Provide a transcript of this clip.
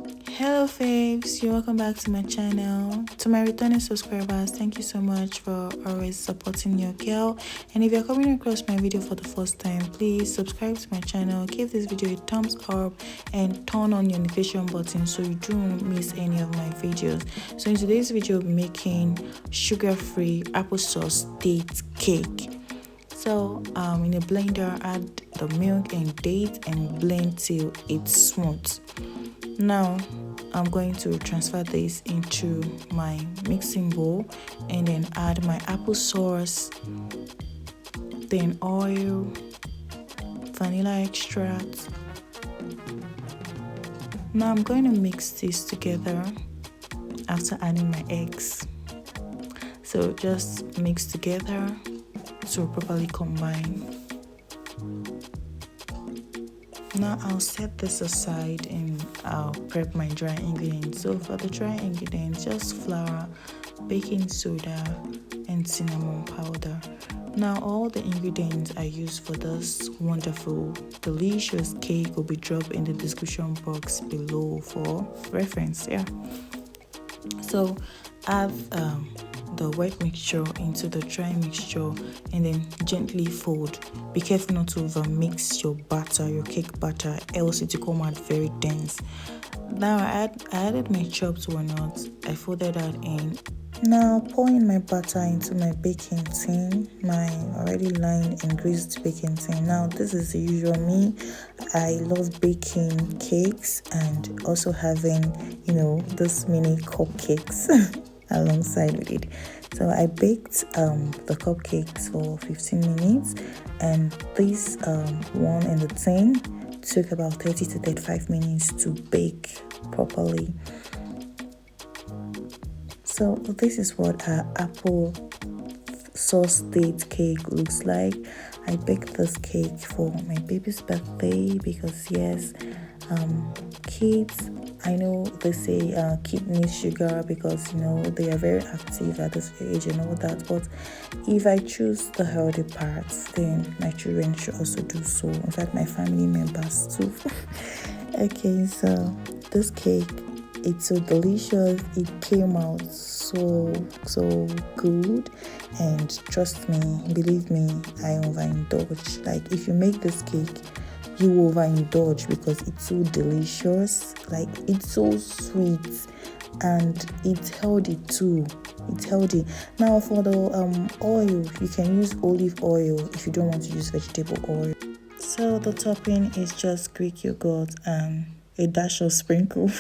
Hello faves, you're welcome back to my channel. To my returning subscribers, thank you so much for always supporting your girl. And if you're coming across my video for the first time, please subscribe to my channel, give this video a thumbs up and turn on your notification button so you don't miss any of my videos. So in today's video, I'll be making sugar-free applesauce date cake. So in a blender, add the milk and date and blend till it's smooth. Now I'm going to transfer this into my mixing bowl and then add my applesauce, then oil, vanilla extract. Now I'm going to mix this together after adding my eggs. So just mix together to properly combine. Now I'll set this aside and I'll prep my dry ingredients. So for the dry ingredients, just flour, baking soda and cinnamon powder. Now all the ingredients I use for this wonderful delicious cake will be dropped in the description box below for reference. So add the wet mixture into the dry mixture and then gently fold. Be careful not to over mix your batter, your cake batter, else it will come out very dense. Now I added my chopped walnuts. I folded that in. Now pouring my batter into my baking tin, my already lined and greased baking tin. Now this is the usual me. I love baking cakes and also having, this mini cupcakes alongside with it. So I baked the cupcakes for 15 minutes and this one in the tin took about 30 to 35 minutes to bake properly. So this is what our apple sauce date cake looks like. I baked this cake for my baby's birthday because yes, kids, I know they say kid needs sugar because they are very active at this age and all that, but if I choose the healthy parts, then my children should also do so. In fact, my family members too. Okay, so this cake, it's so delicious. It came out so good, and trust me, believe me, I overindulge. Like if you make this cake, you overindulge because it's so delicious. Like it's so sweet and it's healthy too. It's healthy. Now for the oil, you can use olive oil if you don't want to use vegetable oil. So the topping is just Greek yogurt and a dash of sprinkle.